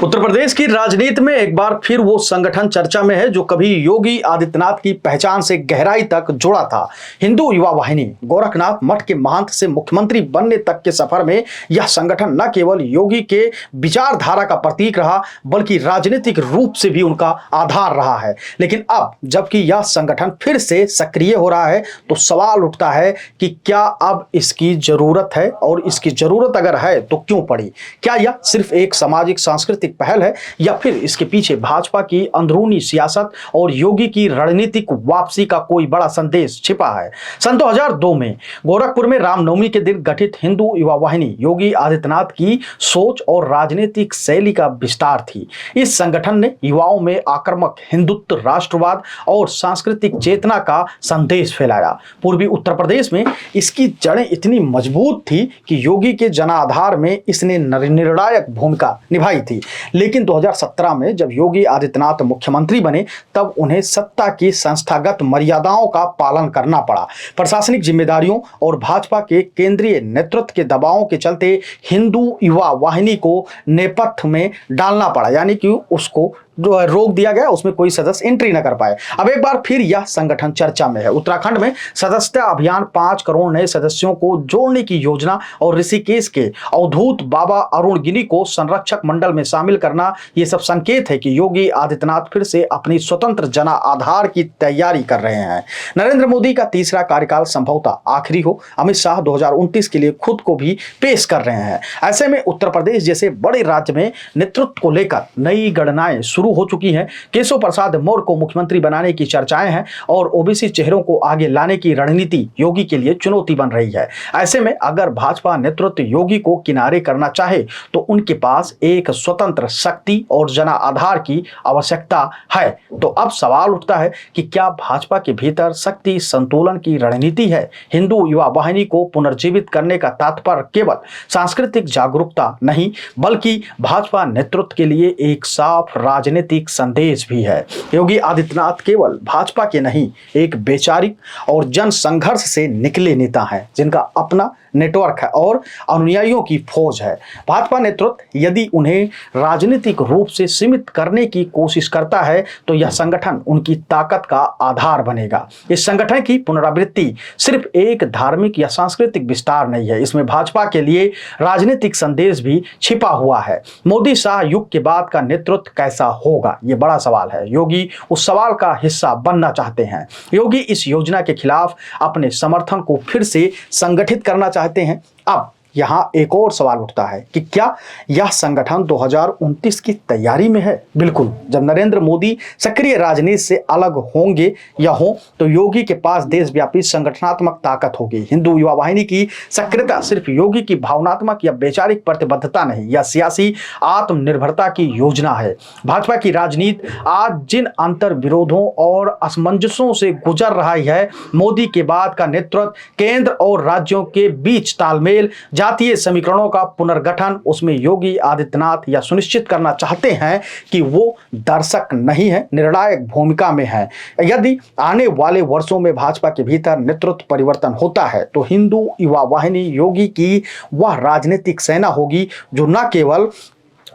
उत्तर प्रदेश की राजनीति में एक बार फिर वो संगठन चर्चा में है जो कभी योगी आदित्यनाथ की पहचान से गहराई तक जुड़ा था। हिंदू युवा वाहिनी गोरखनाथ मठ के महंत से मुख्यमंत्री बनने तक के सफर में यह संगठन न केवल योगी के विचारधारा का प्रतीक रहा बल्कि राजनीतिक रूप से भी उनका आधार रहा है। लेकिन अब जबकि यह संगठन फिर से सक्रिय हो रहा है तो सवाल उठता है कि क्या अब इसकी जरूरत है, और इसकी जरूरत अगर है तो क्यों पड़ी। क्या यह सिर्फ एक सामाजिक सांस्कृतिक पहल है या फिर इसके पीछे भाजपा की अंदरूनी सियासत और योगी की रणनीतिक वापसी का कोई बड़ा संदेश छिपा है। सन 2002 में गोरखपुर में रामनवमी के दिन गठित हिंदू युवा वाहिनी योगी आदित्यनाथ की सोच और राजनीतिक शैली का विस्तार थी। इस संगठन ने युवाओं में आक्रामक हिंदुत्व, राष्ट्रवाद और सांस्कृतिक चेतना का संदेश फैलाया। पूर्वी उत्तर प्रदेश में इसकी जड़ें इतनी मजबूत थी कि योगी के जनाधार में इसने निर्णायक भूमिका निभाई थी। लेकिन 2017 में जब योगी आदित्यनाथ मुख्यमंत्री बने तब उन्हें सत्ता की संस्थागत मर्यादाओं का पालन करना पड़ा। प्रशासनिक जिम्मेदारियों और भाजपा के केंद्रीय नेतृत्व के दबावों के चलते हिंदू युवा वाहिनी को नेपथ्य में डालना पड़ा, यानी कि उसको रोक दिया गया, उसमें कोई सदस्य एंट्री न कर पाए। अब एक बार फिर यह संगठन चर्चा में है। उत्तराखंड में सदस्यता अभियान 5 करोड़ नए सदस्यों को जोड़ने की योजना और ऋषिकेश के अवधूत बाबा अरुण गिनी को संरक्षक मंडल में शामिल करना, ये सब संकेत है कि योगी आदित्यनाथ फिर से अपनी स्वतंत्र जना आधार की तैयारी कर रहे हैं। नरेंद्र मोदी का तीसरा कार्यकाल संभवतः आखिरी हो। अमित शाह 2029 के लिए खुद को भी पेश कर रहे हैं। ऐसे में उत्तर प्रदेश जैसे बड़े राज्य में नेतृत्व को लेकर नई गणनाएं शुरू हो चुकी हैं। केशव प्रसाद मौर्य को मुख्यमंत्री बनाने की चर्चाएं हैं और ओबीसी चेहरों को आगे लाने की रणनीति योगी के लिए चुनौती बन रही है। ऐसे में अगर भाजपा नेतृत्व योगी को किनारे करना चाहे तो उनके पास एक स्वतंत्र शक्ति और जना आधार की आवश्यकता है। तो अब सवाल उठता है कि क्या भाजपा के भीतर शक्ति संतुलन की रणनीति है। हिंदू युवा वाहिनी को पुनर्जीवित करने का तात्पर्य केवल सांस्कृतिक जागरूकता नहीं बल्कि भाजपा नेतृत्व के लिए एक साफ राजनीतिक संदेश भी है। योगी आदित्यनाथ केवल भाजपा के नहीं, एक वैचारिक और जन संघर्ष से निकले नेता हैं जिनका अपना नेटवर्क है और अनुयायियों की फौज है। भाजपा नेतृत्व यदि उन्हें राजनीतिक रूप से सीमित करने की कोशिश करता है तो यह संगठन उनकी ताकत का आधार बनेगा। इस संगठन की पुनरावृत्ति सिर्फ एक धार्मिक या सांस्कृतिक विस्तार नहीं है, इसमें भाजपा के लिए राजनीतिक संदेश भी छिपा हुआ है। मोदी शाह युग के बाद का नेतृत्व कैसा होगा, ये बड़ा सवाल है। योगी उस सवाल का हिस्सा बनना चाहते हैं। योगी इस योजना के खिलाफ अपने समर्थन को फिर से संगठित करना चाहते हैं। अब यहां एक और सवाल उठता है कि क्या यह संगठन 2029 की तैयारी में है। बिल्कुल, जब नरेंद्र मोदी सक्रिय राजनीति से अलग होंगे या हो तो योगी के पास देशव्यापी संगठनात्मक ताकत होगी। हिंदू युवा वाहिनी की सक्रियता सिर्फ योगी की भावनात्मक या वैचारिक प्रतिबद्धता नहीं, यह सियासी आत्मनिर्भरता की योजना है। भाजपा की राजनीति आज जिन अंतर विरोधों और असमंजसों से गुजर रही है, मोदी के बाद का नेतृत्व, केंद्र और राज्यों के बीच तालमेल, जातीय समीकरणों का पुनर्गठन, उसमें योगी आदित्यनाथ यह सुनिश्चित करना चाहते हैं कि वो दर्शक नहीं है, निर्णायक भूमिका में है। यदि आने वाले वर्षों में भाजपा के भीतर नेतृत्व परिवर्तन होता है तो हिंदू युवा वाहिनी योगी की वह राजनीतिक सेना होगी जो न केवल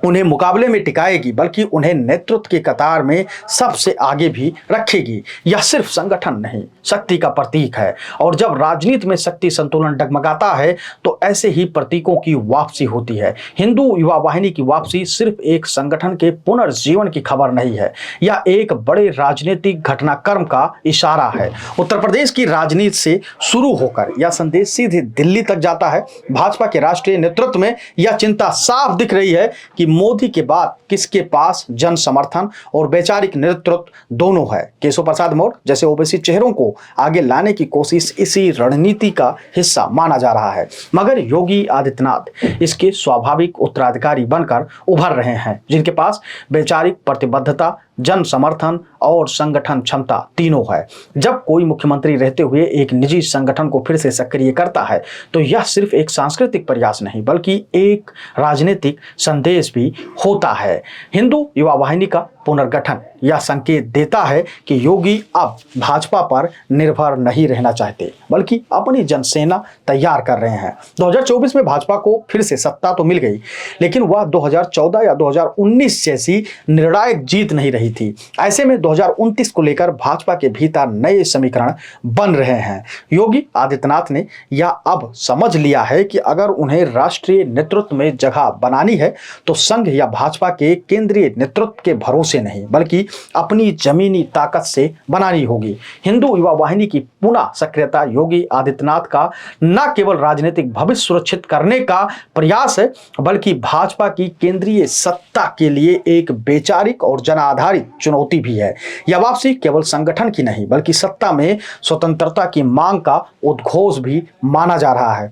उन्हें मुकाबले में टिकाएगी बल्कि उन्हें नेतृत्व के कतार में सबसे आगे भी रखेगी। यह सिर्फ संगठन नहीं, शक्ति का प्रतीक है और जब राजनीति में शक्ति संतुलन डगमगाता है तो ऐसे ही प्रतीकों की वापसी होती है। हिंदू युवा वाहिनी की वापसी सिर्फ एक संगठन के पुनर्जीवन की खबर नहीं है, यह एक बड़े राजनीतिक घटनाक्रम का इशारा है। उत्तर प्रदेश की राजनीति से शुरू होकर यह संदेश सीधे दिल्ली तक जाता है। भाजपा के राष्ट्रीय नेतृत्व में यह चिंता साफ दिख रही है कि मोदी के बाद किसके पास जन समर्थन और वैचारिक नेतृत्व दोनों है। केशव प्रसाद मौर्य जैसे ओबीसी चेहरों को आगे लाने की कोशिश इसी रणनीति का हिस्सा माना जा रहा है, मगर योगी आदित्यनाथ इसके स्वाभाविक उत्तराधिकारी बनकर उभर रहे हैं जिनके पास वैचारिक प्रतिबद्धता, जन समर्थन और संगठन क्षमता तीनों है। जब कोई मुख्यमंत्री रहते हुए एक निजी संगठन को फिर से सक्रिय करता है तो यह सिर्फ एक सांस्कृतिक प्रयास नहीं बल्कि एक राजनीतिक संदेश भी होता है। हिंदू युवा वाहिनी का पुनर्गठन यह संकेत देता है कि योगी अब भाजपा पर निर्भर नहीं रहना चाहते, बल्कि अपनी जनसेना तैयार कर रहे हैं। 2024 में भाजपा को फिर से सत्ता तो मिल गई, लेकिन वह 2014 या 2019 जैसी निर्णायक जीत नहीं रही थी। ऐसे में 2029 को लेकर भाजपा के भीतर नए समीकरण बन रहे हैं। योगी आदित्यनाथ ने यह अब समझ लिया है कि अगर उन्हें राष्ट्रीय नेतृत्व में जगह बनानी है तो संघ या भाजपा के केंद्रीय नेतृत्व के भरोसे नहीं, बल्कि अपनी जमीनी ताकत से बनानी होगी। हिंदू युवा वाहिनी की पुनः सक्रियता योगी आदित्यनाथ का न केवल राजनीतिक भविष्य सुरक्षित करने का प्रयास है, बल्कि भाजपा की केंद्रीय सत्ता के लिए एक वैचारिक और जन आधारित चुनौती भी है। यह वापसी केवल संगठन की नहीं, बल्कि सत्ता में स्वतंत्रता की मांग का उद्घोष भी माना जा रहा है,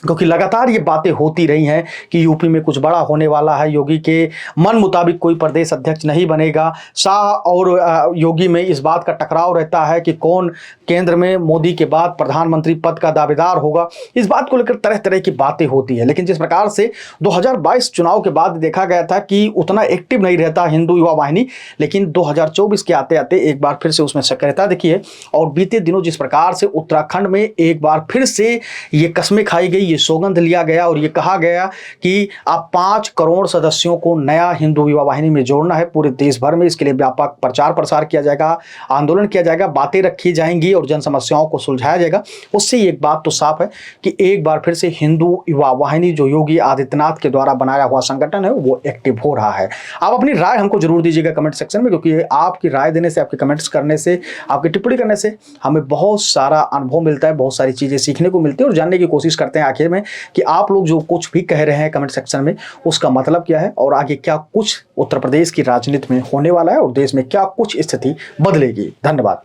क्योंकि लगातार ये बातें होती रही हैं कि यूपी में कुछ बड़ा होने वाला है, योगी के मन मुताबिक कोई प्रदेश अध्यक्ष नहीं बनेगा। शाह और योगी में इस बात का टकराव रहता है कि कौन केंद्र में मोदी के बाद प्रधानमंत्री पद का दावेदार होगा। इस बात को लेकर तरह तरह की बातें होती है, लेकिन जिस प्रकार से 2022 चुनाव के बाद देखा गया था कि उतना एक्टिव नहीं रहता हिंदू युवा वाहिनी, लेकिन 2024 के आते आते एक बार फिर से उसमें सक्रियता दिखी है। और बीते दिनों जिस प्रकार से उत्तराखंड में एक बार फिर से ये कस्में खाई गई, ये सौगंध लिया गया और ये कहा गया कि आप 5 करोड़ सदस्यों को नया हिंदू युवा वाहिनी में जोड़ना है पूरे देश भर में। इसके लिए व्यापक प्रचार प्रसार किया जाएगा, आंदोलन किया जाएगा, बातें रखी जाएंगी और जन समस्याओं को सुलझाया जाएगा। उससे एक बात तो साफ है कि एक बार फिर से हिंदू युवा वाहिनी जो योगी आदित्यनाथ के द्वारा बनाया हुआ संगठन है वो एक्टिव हो रहा है। आप अपनी राय हमको जरूर दीजिएगा कमेंट सेक्शन में, क्योंकि आपकी राय देने से, आपके कमेंट्स करने से, आपकी टिप्पणी करने से हमें बहुत सारा अनुभव मिलता है, बहुत सारी चीजें सीखने को मिलती है और जानने की कोशिश करते हैं आखिर में कि आप लोग जो कुछ भी कह रहे हैं कमेंट सेक्शन में उसका मतलब क्या है और आगे क्या कुछ उत्तर प्रदेश की राजनीति में होने वाला है और देश में क्या कुछ स्थिति बदलेगी। धन्यवाद।